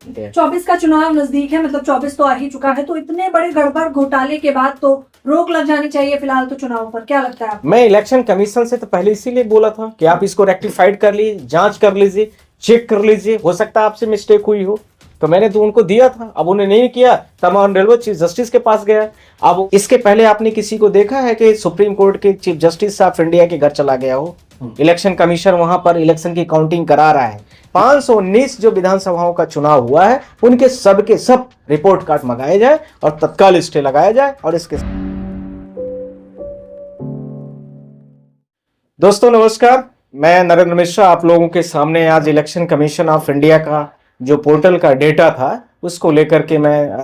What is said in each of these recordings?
24 का चुनाव नजदीक है, मतलब 24 तो आ ही चुका है, तो इतने बड़े गड़बड़ घोटाले के बाद तो रोक लग जानी चाहिए फिलहाल तो चुनाव पर। क्या लगता है आपको? मैं इलेक्शन कमीशन से तो पहले इसीलिए बोला था कि आप इसको रेक्टिफाइड कर लीजिए, जांच कर लीजिए, चेक कर लीजिए, हो सकता है आपसे मिस्टेक हुई हो। तो मैंने तो उनको दिया था, अब उन्हें नहीं किया, तब ऑनरेबल चीफ जस्टिस के पास गया। अब इसके पहले आपने किसी को देखा है कि सुप्रीम कोर्ट के चीफ जस्टिस ऑफ इंडिया के घर चला गया हो? इलेक्शन कमीशन वहां पर इलेक्शन की काउंटिंग करा रहा है। 519 जो विधानसभाओं का चुनाव हुआ है उनके सब के सब रिपोर्ट कार्ड मंगाए जाए और तत्काल स्टे लगाया जाए। और इसके दोस्तों नमस्कार, मैं नरेंद्र मिश्रा आप लोगों के सामने आज इलेक्शन कमीशन ऑफ इंडिया का जो पोर्टल का डेटा था उसको लेकर के मैं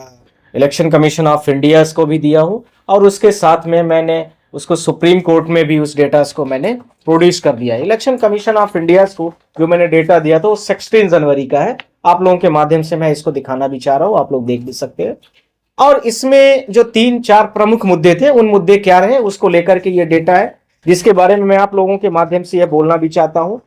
इलेक्शन कमीशन ऑफ इंडिया को भी दिया हूं और उसके साथ में मैंने उसको सुप्रीम कोर्ट में भी उस डेटा को मैंने प्रोड्यूस कर दिया। इलेक्शन कमीशन ऑफ इंडिया को जो मैंने डेटा दिया था वो 16 जनवरी का है। आप लोगों के माध्यम से मैं इसको दिखाना भी चाह रहा हूं, आप लोग देख भी सकते हैं। और इसमें जो 3-4 प्रमुख मुद्दे थे उन मुद्दे क्या रहे उसको लेकर के ये डेटा है, जिसके बारे में मैं आप लोगों के माध्यम से यह बोलना भी चाहता हूं।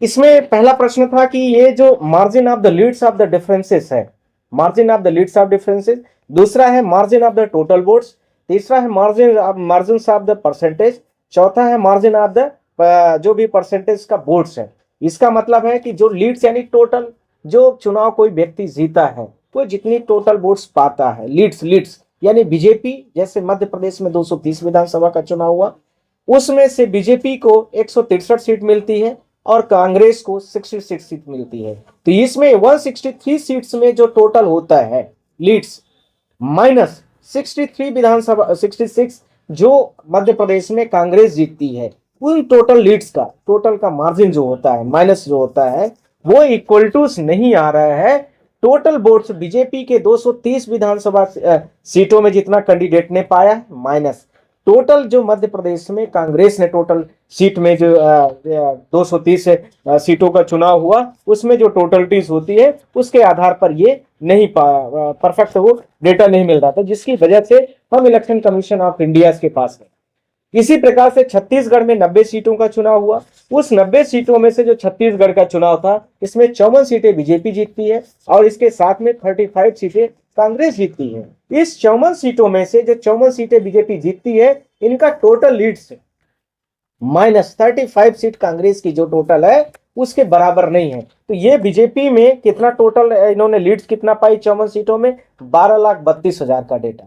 इसमें पहला प्रश्न था कि ये जो margin of the leads of the differences है, margin of the leads of differences. दूसरा है margin of the total votes. तीसरा है मार्जिन ऑफ द परसेंटेज। चौथा है मार्जिन ऑफ द जो भी परसेंटेज का वोट्स है। इसका मतलब है कि जो लीड्स यानी टोटल जो चुनाव कोई व्यक्ति जीता है वो जितनी टोटल वोट्स पाता है, लीड्स यानी बीजेपी, जैसे मध्य प्रदेश में 230 विधानसभा का चुनाव हुआ उसमें से बीजेपी को 163 सीट मिलती है और कांग्रेस को 66 सीट मिलती है। तो इसमें 163 सीट्स में जो टोटल होता है लीड्स माइनस 63 विधानसभा 66 जो मध्य प्रदेश में कांग्रेस जीतती है, पूरी टोटल लीड्स का टोटल का मार्जिन जो होता है माइनस जो होता है वो इक्वल टू नहीं आ रहा है टोटल वोट्स बीजेपी के 230 विधानसभा सीटों में जितना कैंडिडेट ने पाया माइनस टोटल जो मध्य प्रदेश में कांग्रेस ने टोटल सीट में जो 230 सीटों का चुनाव हुआ उसमें जो टोटलिटीज होती है उसके आधार पर ये नहीं परफेक्ट वो डेटा नहीं मिल रहा था, जिसकी वजह से हम इलेक्शन कमीशन ऑफ इंडिया के पास गए। इसी प्रकार से छत्तीसगढ़ में 90 सीटों का चुनाव हुआ। उस 90 सीटों में से जो छत्तीसगढ़ का चुनाव था इसमें 54 सीटें बीजेपी जीतती है और इसके साथ में 35 सीटें कांग्रेस जीतती है। इस 54 सीटों में से जो 54 सीटें बीजेपी जीतती है इनका total leads minus 35 seat Congress की जो टोटल है उसके बराबर नहीं है। तो ये बीजेपी में कितना टोटल इन्होंने लीड्स कितना पाई 54 सीटों में 12,32,000 का डेटा।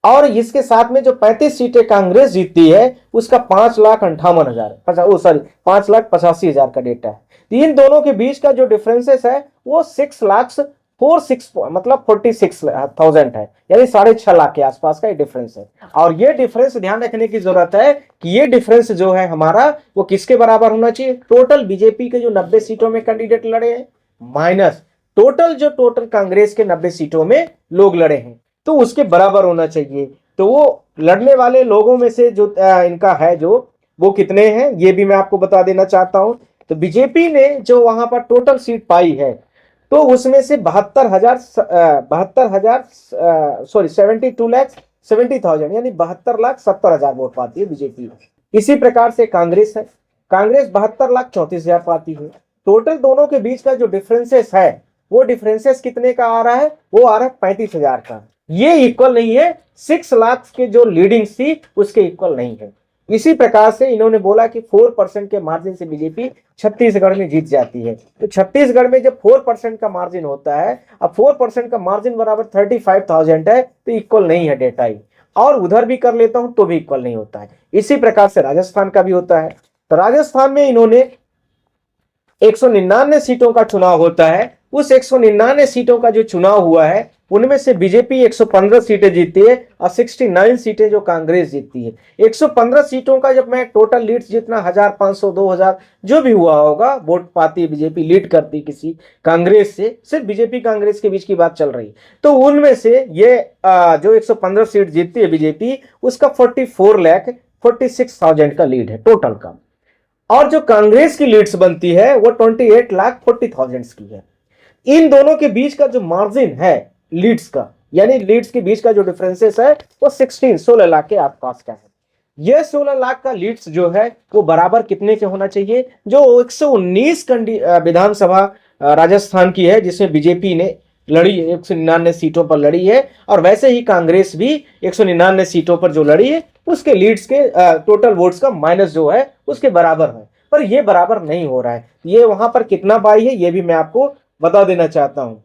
और इसके साथ में जो 35 सीटें कांग्रेस जीतती है उसका 5,58,000 का डेटा है। इन दोनों के बीच का जो डिफरेंसेस है वो 6,46 मतलब 46,000 है, यानी 6.5 लाख के आसपास का ये डिफरेंस है। और ये डिफरेंस ध्यान रखने की जरूरत है कि ये डिफरेंस जो है हमारा वो किसके बराबर होना चाहिए, टोटल बीजेपी के जो 90 सीटों में कैंडिडेट लड़े हैं माइनस टोटल कांग्रेस के 90 सीटों में लोग लड़े हैं, तो उसके बराबर होना चाहिए। तो वो लड़ने वाले लोगों में से जो इनका है जो वो कितने हैं ये भी मैं आपको बता देना चाहता हूं। तो बीजेपी ने जो वहां पर टोटल सीट पाई है तो उसमें से 72,70,000 यानी 72,70,000 वोट पाती है बीजेपी। इसी प्रकार से कांग्रेस है, कांग्रेस 72,34,000 पाती है। टोटल दोनों के बीच का जो डिफरेंसेस है वो डिफरेंसेस कितने का आ रहा है, वो आ रहा है 35,000 का। ये इक्वल नहीं है 6 लाख के जो लीडिंग थी उसके इक्वल नहीं है। इसी प्रकार से इन्होंने बोला कि 4% के मार्जिन से बीजेपी छत्तीसगढ़ में जीत जाती है। तो छत्तीसगढ़ में जब 4% का मार्जिन होता है, अब 4% का मार्जिन बराबर 35,000 है तो इक्वल नहीं है डेटा ही। और उधर भी कर लेता हूं तो भी इक्वल नहीं होता है। इसी प्रकार से राजस्थान का भी होता है। तो राजस्थान में इन्होंने 199 सीटों का चुनाव होता है। उस 199 सीटों का जो चुनाव हुआ है उनमें से बीजेपी 115 सीटें जीतती है और 69 सीटें जो कांग्रेस जीतती है। 115 सीटों का जब मैं टोटल लीड्स जितना 1,500 2,000 जो भी हुआ होगा वोट पाती है बीजेपी, लीड करती किसी कांग्रेस से, सिर्फ बीजेपी कांग्रेस के बीच की बात चल रही। तो उनमें से ये जो 115 सीट जीतती है बीजेपी उसका 44,46,000 का लीड है टोटल का। और जो कांग्रेस की लीड्स बनती है वो 28,40,000 की है। इन दोनों के बीच का जो मार्जिन है लीड्स का, यानी लीड्स के बीच का जो डिफरेंसेस है वो 16 लाख के आसपास का है। यह 16 लाख का लीड्स जो है वो बराबर कितने के होना चाहिए, जो 119 विधानसभा राजस्थान की है, जिसमें बीजेपी ने लड़ी 199 सीटों पर लड़ी है, और वैसे ही कांग्रेस भी 199 सीटों पर जो लड़ी है उसके लीड्स के टोटल वोट्स का माइनस जो है उसके बराबर है। पर ये बराबर नहीं हो रहा है, ये वहां पर कितना बाई है ये भी मैं आपको बता देना चाहता हूं।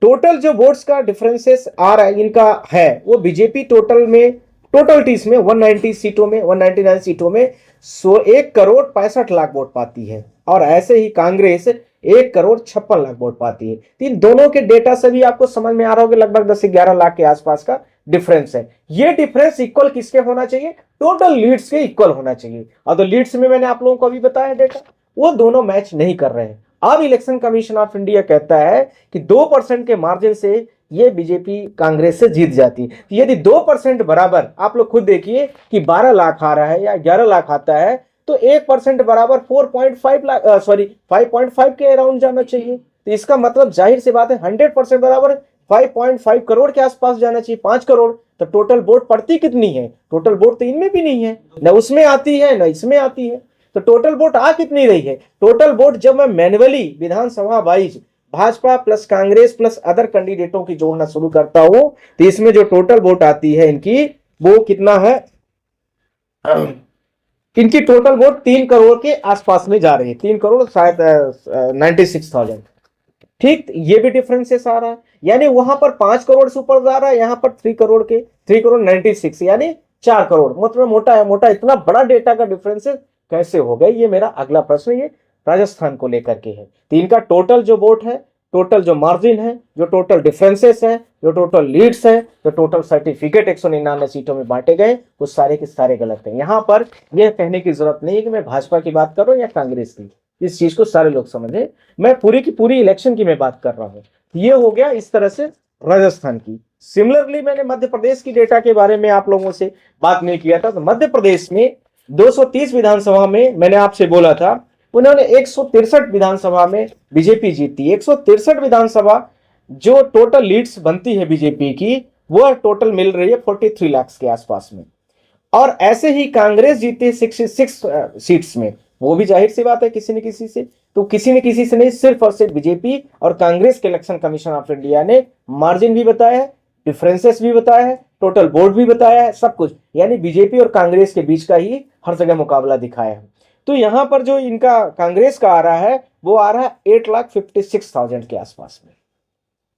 टोटल जो वोट्स का डिफरेंसेस आ रहा है इनका है, वो बीजेपी टोटलिटीज में 190 सीटों में 199 सीटों में 1 करोड़ 65 लाख वोट पाती है, और ऐसे ही कांग्रेस 1 करोड़ 56 लाख वोट पाती है। तो इन दोनों के डेटा से भी आपको समझ में आ रहा होगा लगभग 10 से 11 लाख के आसपास का डिफरेंस है। ये डिफरेंस इक्वल किसके होना चाहिए? टोटल लीड्स के इक्वल होना चाहिए, और तो लीड्स में मैंने आप लोगों को अभी बताया डेटा, वो दोनों मैच नहीं कर रहे हैं। अब इलेक्शन कमीशन ऑफ इंडिया कहता है कि 2% के मार्जिन से ये बीजेपी कांग्रेस से जीत जाती है। यदि 2% बराबर, आप लोग खुद देखिए कि 12 लाख आ रहा है या 11 लाख आता है, तो 1% बराबर 5.5 के अराउंड जाना चाहिए। तो इसका मतलब जाहिर सी बात है 100% बराबर 5.5 करोड़ के आसपास जाना चाहिए, 5 करोड़। तो टोटल वोट पड़ती कितनी है? टोटल वोट तो इनमें भी नहीं है, न उसमें आती है न इसमें आती है। तो टोटल वोट आ कितनी रही है? टोटल वोट जब मैं मैन्युअली विधानसभा wise Bhajpa plus Congress plus other कैंडिडेटों की जोड़ना शुरू करता हूं, तो इसमें जो टोटल वोट आती है इनकी, वो कितना है? इनकी टोटल वोट 3 करोड़ के आसपास में जा रही है, 3 करोड़ शायद 96,000। ठीक, ये भी डिफरेंसेस आ रहा है, यानी वहां पर 5 करोड़ से ऊपर जा रहा है, यहां पर 3 करोड़ 96, यानी 4 करोड़। मतलब मोटा है, मोटा इतना बड़ा डेटा का डिफरेंसेस कैसे हो गए? ये मेरा अगला प्रश्न ये राजस्थान को लेकर के है। तो इनका टोटल जो वोट है, टोटल जो मार्जिन है, जो टोटल डिफरेंसेस है, जो टोटल लीड्स है, जो टोटल सर्टिफिकेट 199 सीटों में बांटे गए, वो सारे के सारे गलत हैं। यहां पर यह कहने की जरूरत नहीं है कि मैं भाजपा की बात कर रहा हूं या कांग्रेस की, इस चीज को सारे लोग समझे। मैं पूरी की पूरी इलेक्शन की मैं बात कर रहा हूं। ये हो गया इस तरह से राजस्थान की। सिमिलरली मैंने मध्य प्रदेश की डेटा के बारे में आप लोगों से बात नहीं किया था। तो मध्य प्रदेश में 230 विधानसभा में मैंने आपसे बोला था, उन्होंने 163 विधानसभा में बीजेपी जीती। 163 विधानसभा जो टोटल लीड्स बनती है बीजेपी की, वो टोटल मिल रही है 43 लाख के आसपास में। और ऐसे ही कांग्रेस जीती 66 सीट्स में, वो भी जाहिर सी बात है किसी न किसी से, तो किसी न किसी से नहीं, सिर्फ और सिर्फ बीजेपी और कांग्रेस के इलेक्शन कमीशन ऑफ इंडिया ने मार्जिन भी बताया है, डिफरेंसेस भी बताया है, टोटल वोट भी बताया है, सब कुछ, यानी बीजेपी और कांग्रेस के बीच का ही हर जगह मुकाबला दिखाया है। तो यहां पर जो इनका कांग्रेस का आ रहा है, वो आ रहा है 8,56,000 के आसपास में।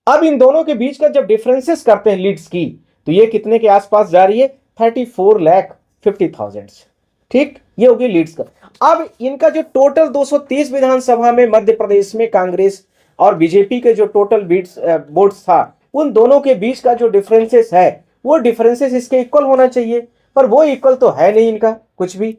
अब इन दोनों के बीच का जब डिफरेंसेस करते हैं लीड्स की, तो ये कितने के आसपास जा रही है? 34,50,000। ठीक, ये होगी लीड्स का। अब इनका जो टोटल 230 विधानसभा में मध्य प्रदेश में कांग्रेस और बीजेपी के जो टोटल वोट्स था, उन दोनों के बीच का जो डिफरेंसेस है, वो डिफरेंसेस इसके इक्वल होना चाहिए, पर वो इक्वल तो है नहीं इनका कुछ भी।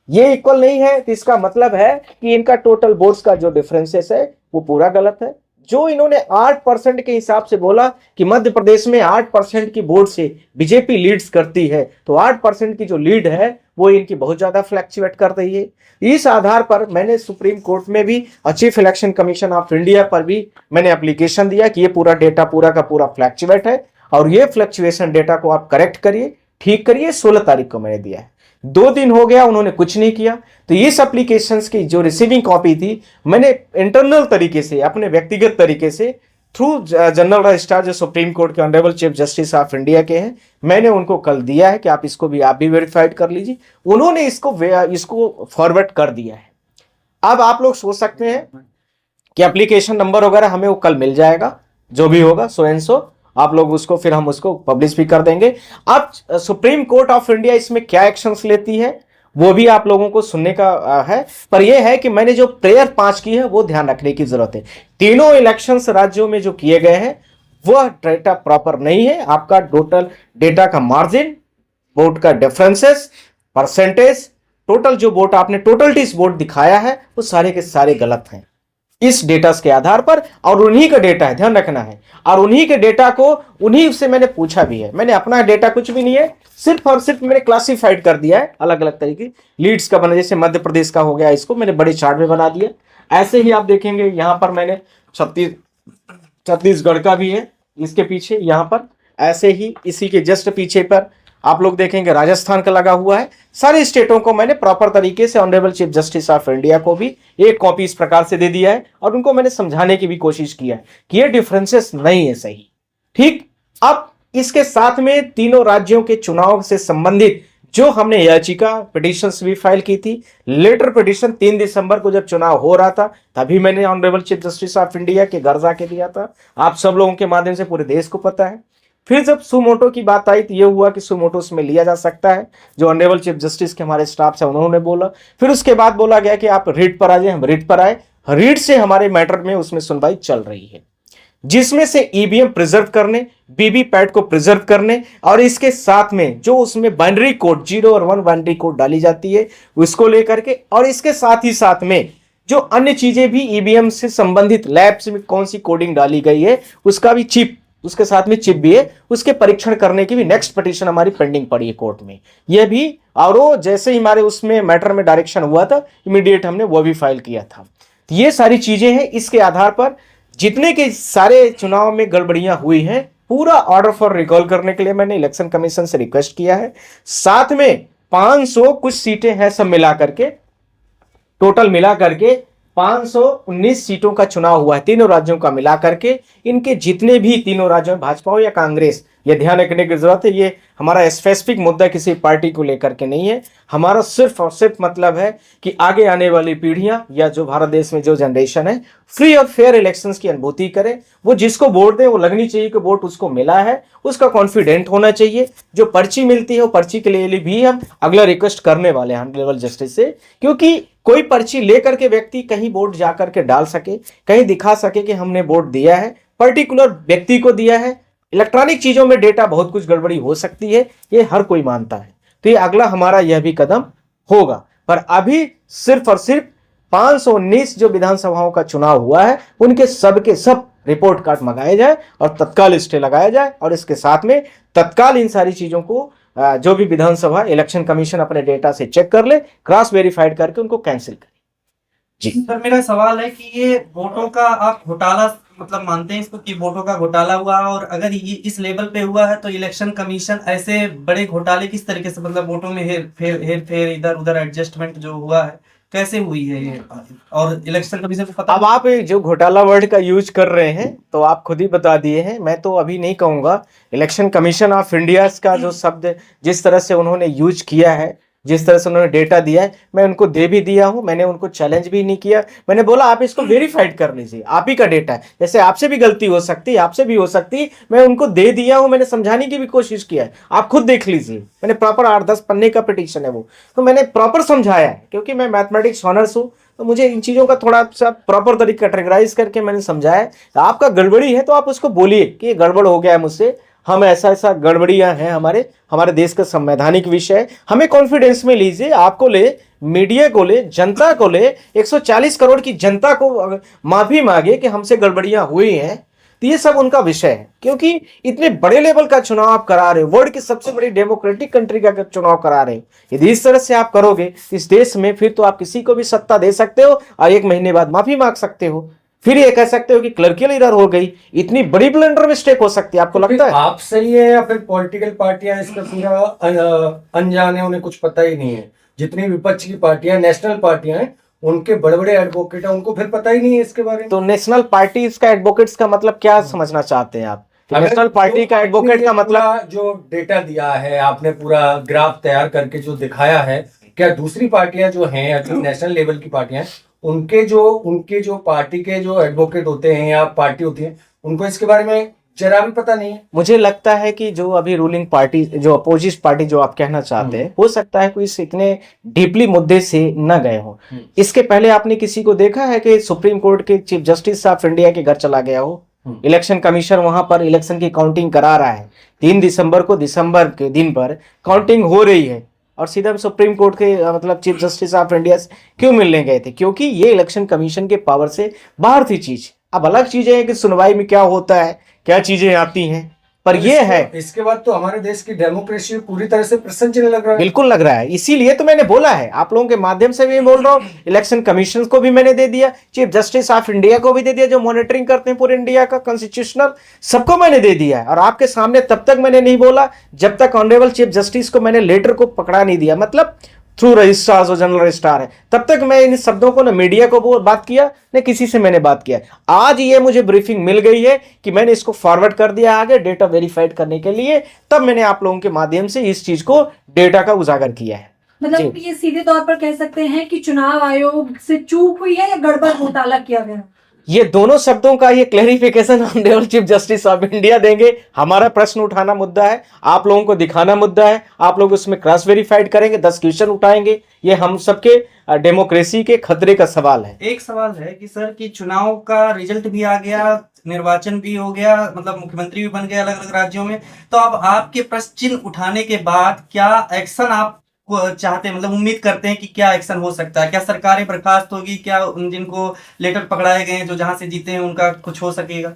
ये इक्वल नहीं है, तो इसका मतलब है कि इनका टोटल वोट्स का जो डिफरेंसेस है वो पूरा गलत है। जो इन्होंने 8% के हिसाब से बोला कि मध्य प्रदेश में 8% की वोट से बीजेपी लीड्स करती है, तो 8% की जो लीड है वो इनकी बहुत ज्यादा फ्लैक्चुएट कर रही है। इस आधार पर मैंने सुप्रीम कोर्ट में भी और chief election commission of India पर भी मैंने एप्लीकेशन दिया कि ये पूरा डेटा पूरा का पूरा फ्लैक्चुएट है, और ये फ्लैक्चुएशन डेटा को आप करेक्ट करिए, ठीक करिए। 16 तारीख को मैंने दिया है, 2 दिन हो गया, उन्होंने कुछ नहीं किया। तो इस एप्लीकेशंस की जो रिसीविंग कॉपी थी, मैंने इंटरनल तरीके से, अपने व्यक्तिगत तरीके से, थ्रू जनरल रजिस्ट्रार जो सुप्रीम कोर्ट के honourable chief justice of India के हैं, मैंने उनको कल दिया है कि आप इसको भी, आप भी वेरीफाइड कर लीजिए। उन्होंने इसको फॉरवर्ड कर दिया है। अब आप लोग सोच सकते हैं कि एप्लीकेशन नंबर वगैरह हमें वो कल मिल जाएगा, जो भी होगा सो एंड सो, आप लोग उसको फिर हम उसको पब्लिश भी कर देंगे। अब सुप्रीम कोर्ट ऑफ इंडिया इसमें क्या एक्शंस लेती है वो भी आप लोगों को सुनने का है। पर यह है कि मैंने जो प्रेयर 5 की है वो ध्यान रखने की जरूरत है। तीनों इलेक्शंस राज्यों में जो किए गए हैं वह डेटा प्रॉपर नहीं है। आपका टोटल डेटा का मार्जिन, वोट का डिफरेंसेस, परसेंटेज, टोटल जो वोट आपने टोटलिटीज वोट दिखाया है वो सारे के सारे गलत हैं इस डेटा के आधार पर। और उन्हीं का डेटा है, ध्यान रखना है, और उन्हीं के डेटा को उन्हीं से मैंने पूछा भी है। मैंने अपना डेटा कुछ भी नहीं है, सिर्फ और सिर्फ मैंने क्लासिफाइड कर दिया है अलग अलग तरीके लीड्स का बना। जैसे मध्य प्रदेश का हो गया, इसको मैंने बड़े चार्ट में बना दिया। ऐसे ही आप देखेंगे यहां पर मैंने छत्तीसगढ़ का भी है इसके पीछे, यहां पर ऐसे ही इसी के जस्ट पीछे पर आप लोग देखेंगे राजस्थान का लगा हुआ है। सारी स्टेटों को मैंने प्रॉपर तरीके से honourable chief justice of India को भी एक कॉपी इस प्रकार से दे दिया है और उनको मैंने समझाने की भी कोशिश किया है कि ये डिफरेंसेस नहीं है सही। ठीक, अब इसके साथ में तीनों राज्यों के चुनाव से संबंधित जो हमने याचिका पिटिशंस भी फाइल की थी, लेटर पिटिशन 3 दिसंबर को जब चुनाव हो रहा था तभी मैंने honourable chief justice of India के घर जाके दिया था। आप सब लोगों के माध्यम से पूरे देश को पता है। फिर जब सुमोटो की बात आई तो ये हुआ कि सुमोटो उसमें लिया जा सकता है, जो ऑनरेबल चीफ जस्टिस के हमारे स्टाफ से उन्होंने बोला। फिर उसके बाद बोला गया कि आप रिट पर आ जाए, हम रिट पर आए। रिट से हमारे मैटर में उसमें सुनवाई चल रही है, जिसमें से ईवीएम प्रिजर्व करने, वीवीपैट को प्रिजर्व करने और इसके साथ में जो उसमें बाइनरी कोड 0 और 1 बाइनरी कोड डाली जाती है उसको लेकर के, और इसके साथ ही साथ में जो अन्य चीजें भी ईवीएम से संबंधित लैब्स में कौन सी कोडिंग डाली गई है उसका भी चिप, उसके साथ में चिप भी है, उसके परीक्षण करने की भी नेक्स्ट पिटीशन हमारी पेंडिंग पड़ी है कोर्ट में। यह भी, और वो जैसे ही हमारे उसमें मैटर में डायरेक्शन हुआ था इमीडिएट हमने वो भी फाइल किया था। तो ये सारी चीजें हैं। इसके आधार पर जितने के सारे चुनाव में गड़बड़ियां हुई हैं पूरा ऑर्डर फॉर रिकॉल करने के लिए मैंने इलेक्शन कमीशन से रिक्वेस्ट किया है। साथ में 500 कुछ सीटें हैं, सब मिला करके टोटल मिला करके 519 सीटों का चुनाव हुआ है तीनों राज्यों का मिला करके। इनके जितने भी तीनों राज्यों में भाजपा हो या कांग्रेस, ये ध्यान रखने की जरूरत है, ये हमारा स्पेसिफिक मुद्दा किसी पार्टी को लेकर के नहीं है। हमारा सिर्फ और सिर्फ मतलब है कि आगे आने वाली पीढ़ियां या जो भारत देश में जो जनरेशन है फ्री और फेयर इलेक्शंस की अनुभूति करे। वो जिसको वोट दे वो लगनी चाहिए कि वोट उसको मिला है, उसका कॉन्फिडेंट होना चाहिए। जो पर्ची मिलती है वो पर्ची के लिए भी हम अगला रिक्वेस्ट करने वाले हैं ऑनरेबल जस्टिस से, क्योंकि कोई पर्ची लेकर के व्यक्ति कहीं वोट जाकर के डाल सके, कहीं दिखा सके कि हमने वोट दिया है, पर्टिकुलर व्यक्ति को दिया है। इलेक्ट्रॉनिक चीजों में डेटा बहुत कुछ गड़बड़ी हो सकती है, ये हर कोई मानता है। तो ये अगला हमारा यह भी कदम होगा। पर अभी सिर्फ और सिर्फ 519 जो विधानसभाओं का चुनाव हुआ है उनके सब के सब रिपोर्ट कार्ड मंगाए जाए और तत्काल स्टे लगाया जाए, और इसके साथ में तत्काल इन सारी चीजों को जो भी विधानसभा इलेक्शन कमीशन अपने डेटा से चेक कर ले, क्रॉस वेरीफाइड करके उनको कैंसिल करे। जी सर, मेरा सवाल है कि ये वोटों का आप घोटाला मतलब मानते हैं इसको कि वोटों का घोटाला हुआ, और अगर ये इस लेवल पे हुआ है तो इलेक्शन कमीशन ऐसे बड़े घोटाले किस तरीके से, मतलब वोटों में हेर फेर इधर उधर एडजस्टमेंट जो हुआ है कैसे हुई है ये, और इलेक्शन कमीशन को पता। अब आप जो घोटाला वर्ड का यूज कर रहे हैं तो आप खुद ही बता दिए हैं, मैं तो अभी नहीं कहूंगा। इलेक्शन कमीशन ऑफ इंडिया का जो शब्द जिस तरह से उन्होंने यूज किया है, जिस तरह से उन्होंने डेटा दिया है, मैं उनको दे भी दिया हूं, मैंने उनको चैलेंज भी नहीं किया। मैंने बोला आप इसको वेरीफाइड कर लीजिए, आप ही का डेटा है, जैसे आपसे भी गलती हो सकती है, आपसे भी हो सकती है। मैं उनको दे दिया हूं, मैंने समझाने की भी कोशिश किया है, आप खुद देख लीजिए। मैंने प्रॉपर 8-10 पन्ने का पिटीशन है वो, तो मैंने प्रॉपर समझाया है, क्योंकि मैं मैथमेटिक्स ऑनर्स हूं तो मुझे इन चीज़ों का थोड़ा सा प्रॉपर तरीके कैटेगराइज करके मैंने समझाया। आपका गड़बड़ी है तो आप उसको बोलिए कि ये गड़बड़ हो गया है मुझसे, हम ऐसा ऐसा गड़बड़ियां हैं, हमारे देश का संवैधानिक विषय है, हमें कॉन्फिडेंस में लीजिए। आपको ले, मीडिया को ले, जनता को ले, 140 करोड़ की जनता को माफी मांगे कि हमसे गड़बड़ियां हुई हैं, तो ये सब उनका विषय है। क्योंकि इतने बड़े लेवल का चुनाव आप करा रहे हो, वर्ल्ड की सबसे बड़ी डेमोक्रेटिक कंट्री का चुनाव करा रहे हो, यदि इस तरह से आप करोगे इस देश में, फिर तो आप किसी को भी सत्ता दे सकते हो और 1 महीने बाद माफी मांग सकते हो, फिर ये कह सकते हो कि क्लर्कियल एरर हो गई। इतनी बड़ी ब्लंडर मिस्टेक हो सकती है, आपको लगता है? आप सही है या फिर पॉलिटिकल पार्टियां इसका पूरा अनजान है, उन्हें कुछ पता ही नहीं है। जितनी विपक्ष की पार्टियां, नेशनल पार्टियां हैं, उनके बड़े बड़े एडवोकेट हैं, उनको फिर पता ही नहीं है इसके बारे में। तो नेशनल पार्टी का एडवोकेट्स का मतलब क्या समझना चाहते हैं आप? नेशनल पार्टी का एडवोकेट का मतलब जो डेटा दिया है आपने, पूरा ग्राफ तैयार करके जो दिखाया है, क्या दूसरी पार्टियां जो हैं, जो नेशनल लेवल की पार्टियां हैं, उनके जो पार्टी के जो एडवोकेट होते हैं या पार्टी होती है, उनको इसके बारे में जरा भी पता नहीं है? मुझे लगता है कि जो अभी रूलिंग पार्टी, जो अपोजिट पार्टी जो आप कहना चाहते हैं, हो सकता है कोई इतने डीपली मुद्दे से न गए हो। इसके पहले आपने किसी को देखा है कि सुप्रीम कोर्ट के चीफ जस्टिस ऑफ इंडिया के घर चला गया हो? इलेक्शन कमीशन वहां पर इलेक्शन की काउंटिंग करा रहा है, 3 दिसंबर को, दिसंबर के दिन पर काउंटिंग हो रही है, और सीधा सुप्रीम कोर्ट के मतलब चीफ जस्टिस ऑफ इंडिया से क्यों मिलने गए थे? क्योंकि ये इलेक्शन कमीशन के पावर से बाहर थी चीज। अब अलग चीजें हैं कि सुनवाई में क्या होता है, क्या चीजें आती हैं, पर ये है, इसके बाद तो हमारे देश की डेमोक्रेसी पूरी तरह से प्रश्न चिन्ह लग रहा है। बिल्कुल लग रहा है। इसीलिए तो मैंने बोला है, आप लोगों के माध्यम से भी बोल रहा हूँ, इलेक्शन कमीशन को भी मैंने दे दिया, चीफ जस्टिस ऑफ इंडिया को भी दे दिया, जो मॉनिटरिंग करते हैं पूरे इंडिया का कॉन्स्टिट्यूशनल, सबको मैंने दे दिया है। और आपके सामने तब तक मैंने नहीं बोला जब तक ऑनरेबल चीफ जस्टिस को मैंने लेटर को पकड़ा नहीं दिया, मतलब थ्रू रजिस्ट्रार और जनरल रजिस्ट्रार है, तब तक मैं इन शब्दों को न मीडिया को बात किया न किसी से मैंने बात किया। आज ये मुझे ब्रीफिंग मिल गई है कि मैंने इसको फॉरवर्ड कर दिया आगे डेटा वेरीफाइड करने के लिए, तब मैंने आप लोगों के माध्यम से इस चीज को डेटा का उजागर किया है। मतलब ये सीधे तौर पर कह सकते हैं कि चुनाव आयोग से चूक हुई है या गड़बड़ घोटाला किया गया? ये दोनों शब्दों का ये clarification honourable chief justice of India देंगे। हमारा प्रश्न उठाना मुद्दा है, आप लोगों को दिखाना मुद्दा है, आप लोग उसमें क्रॉस वेरीफाइड करेंगे, 10 क्वेश्चन उठाएंगे, ये हम सबके डेमोक्रेसी के खतरे का सवाल है। एक सवाल है कि सर कि चुनाव का रिजल्ट भी आ गया, निर्वाचन भी हो गया, मतलब मुख्यमंत्री भी बन गए अलग अलग राज्यों में, तो अब आपके प्रश्न चिन्ह उठाने के बाद क्या एक्शन आप चाहते हैं, मतलब उम्मीद करते हैं कि क्या एक्शन हो सकता है? क्या सरकारें बर्खास्त होगी? क्या उन जिनको लेटर पकड़ाए गए हैं जो जहां से जीते हैं उनका कुछ हो सकेगा?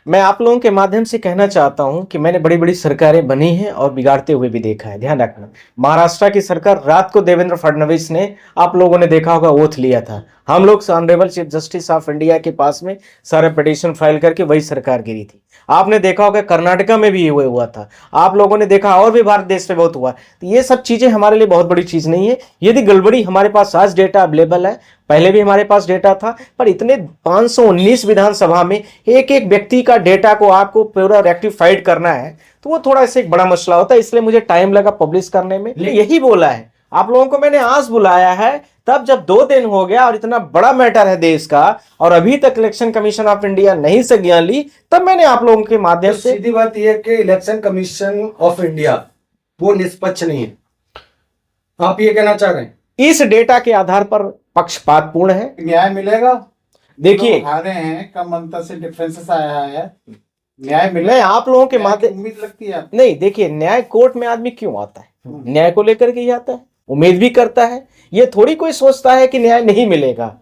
मैं आप लोगों के माध्यम से कहना चाहता हूं कि मैंने बड़ी बड़ी सरकारें बनी हैं और बिगाड़ते हुए भी देखा है। ध्यान रखना, महाराष्ट्र की सरकार, रात को देवेंद्र फडणवीस ने, आप लोगों ने देखा होगा, ओथ लिया था। हम लोग honourable chief justice of India के पास में सारे पिटीशन फाइल करके वही सरकार गिरी थी। आपने देखा होगा कर्नाटका में भी ये हुआ था, आप लोगों ने देखा, और भी भारत देश में बहुत हुआ। तो ये सब चीजें हमारे लिए बहुत बड़ी चीज नहीं है। यदि गड़बड़ी, हमारे पास आज डेटा अवेलेबल है, पहले भी हमारे पास डेटा था, पर इतने 519 विधानसभा में एक एक व्यक्ति का डेटा को आपको पूरा रेक्टिफाइड करना है, तो वो थोड़ा सा एक बड़ा मसला होता है, इसलिए मुझे टाइम लगा पब्लिश करने में। यही बोला है आप लोगों को मैंने, आज बुलाया है तब जब 2 दिन हो गया और इतना बड़ा मैटर है देश का, और अभी तक इलेक्शन कमीशन ऑफ इंडिया नहीं संज्ञान ली, तब मैंने आप लोगों के माध्यम तो से। सीधी बात यह है कि इलेक्शन कमीशन ऑफ इंडिया वो निष्पक्ष नहीं है, आप ये कहना चाह रहे हैं? इस डेटा के आधार पर पक्षपातपूर्ण है। न्याय मिलेगा? देखिए, आ रहे हैं, कम अंतर से डिफरेंसेस आया है, न्याय मिलेगा? मैं आप लोगों के माध्यम, उम्मीद लगती है? नहीं, देखिए, न्याय कोर्ट में आदमी क्यों आता है? न्याय को लेकर के ही आता है, उम्मीद भी करता है। ये थोड़ी कोई सोचता है कि न्याय नहीं मिलेगा,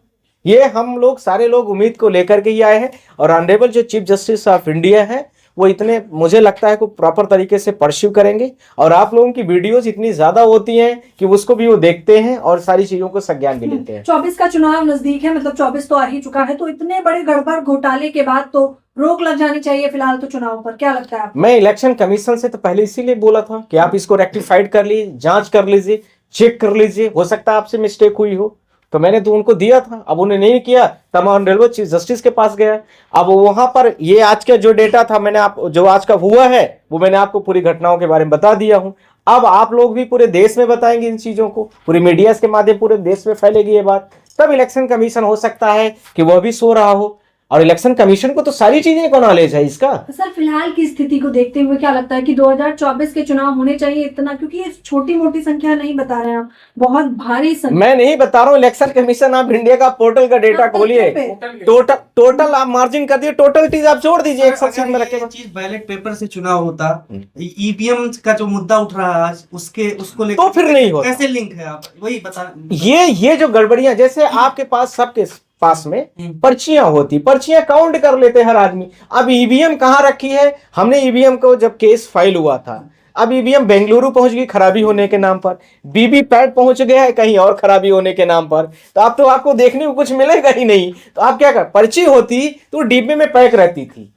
ये हम लोग सारे लोग उम्मीद को लेकर के ही आए हैं। और ऑनरेबल जो चीफ जस्टिस ऑफ इंडिया है, वो इतने, मुझे लगता है, को प्रॉपर तरीके से परस्यू करेंगे। और आप लोगों की वीडियोस इतनी ज्यादा होती हैं कि उसको भी वो देखते हैं और सारी चीजों को संज्ञान भी लेते हैं। 24 का चुनाव नजदीक है, मतलब 24 तो आ ही चुका है, तो इतने बड़े गड़बड़ घोटाले के बाद तो रोक लग जानी चाहिए फिलहाल तो चुनाव पर, क्या लगता है आपको? मैं इलेक्शन कमीशन से तो पहले इसीलिए बोला था कि आप इसको रेक्टिफाइड कर लीजिए, जांच कर लीजिए, चेक कर लीजिए, हो सकता है आपसे मिस्टेक हुई हो, तो मैंने तो उनको दिया था। अब उन्हें नहीं किया, तब ऑनरेबल चीफ जस्टिस के पास गया। अब वहां पर ये आज का जो डेटा था, मैंने आप जो आज का हुआ है वो मैंने आपको पूरी घटनाओं के बारे में बता दिया हूं। अब आप लोग भी पूरे देश में बताएंगे इन चीजों को, पूरी मीडिया के माध्यम पूरे देश में फैलेगी ये बात, तब इलेक्शन कमीशन हो सकता है कि वह भी सो रहा हो। और इलेक्शन कमीशन को तो सारी चीजें को नॉलेज है इसका। सर, फिलहाल की स्थिति को देखते हुए क्या लगता है कि 2024 के चुनाव होने चाहिए इतना, क्योंकि ये छोटी मोटी संख्या नहीं बता रहे हैं आप, बहुत भारी संख्या। मैं नहीं बता रहा हूँ, इलेक्शन कमीशन ऑफ इंडिया का पोर्टल का डेटा खोलिए, टोटल आप मार्जिन कर दिए, टोटल चीज आप जोड़ दीजिए एक सेक्शन में रखे। चीज बैलेट पेपर से चुनाव होता, ईवीएम का जो मुद्दा उठ रहा है आज, उसको लेकर तो फिर नहीं होता। कैसे लिंक है, आप वही बता। ये जो गड़बड़ियां, जैसे आपके पास, सबके पास में पर्चियां होती, पर्चियां काउंट कर लेते हर आदमी। अब ईवीएम कहां रखी है? हमने ईवीएम को जब केस फाइल हुआ था, अब ईवीएम बेंगलुरु पहुंच गई खराबी होने के नाम पर, वीवीपैट पहुंच गया है कहीं और खराबी होने के नाम पर, तो अब तो आपको देखने को कुछ मिलेगा ही नहीं। तो आप क्या कर, पर्ची होती तो डिब्बे में पैक रहती थी,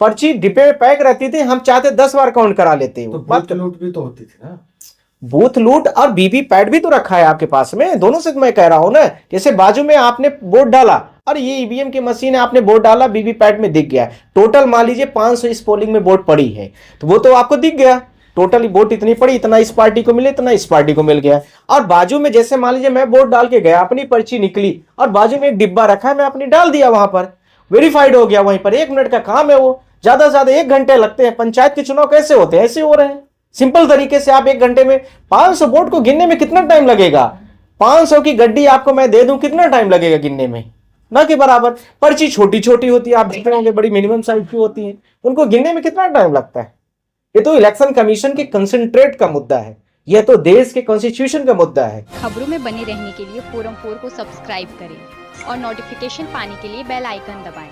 पर्ची डिब्बे में पैक रहती थी, हम चाहते 10 बार काउंट करा लेते। तो बूथ लूट भी तो होती थी ना। बूथ लूट और वीवीपैट भी तो रखा है आपके पास में, दोनों से मैं कह रहा हूं ना। जैसे बाजू में आपने वोट डाला और ये ईवीएम की मशीन है, आपने वोट डाला, वीवीपैट में दिख गया, टोटल मान लीजिए 500 इस पोलिंग में वोट पड़ी है, तो वो तो आपको दिख गया, टोटली वोट इतनी पड़ी, इतना इस पार्टी को मिले, इतना इस पार्टी को मिल गया। और बाजू में जैसे मान लीजिए मैं वोट डाल के गया, अपनी पर्ची निकली और बाजू में एक डिब्बा रखा है, मैं अपनी डाल दिया, वहां पर वेरीफाइड हो गया वहीं पर। 1 मिनट का काम है वो, ज्यादा से ज्यादा 1 घंटे लगते हैं। पंचायत के चुनाव कैसे होते हैं? ऐसे हो रहे हैं सिंपल तरीके से। आप 1 घंटे में 500 वोट को गिनने में कितना टाइम लगेगा? 500 की गड्डी आपको मैं दे दूं, कितना टाइम लगेगा गिनने में? ना के बराबर। पर्ची छोटी छोटी होती है, आप देख रहे होंगे, बड़ी मिनिमम साइज की होती है, उनको गिनने में कितना टाइम लगता है? ये तो इलेक्शन कमीशन के कंसंट्रेट का मुद्दा है, यह तो देश के कॉन्स्टिट्यूशन का मुद्दा है। खबरों में बने रहने के लिए फोरम 4 को सब्सक्राइब करें और नोटिफिकेशन पाने के लिए बेल आइकन दबाएं।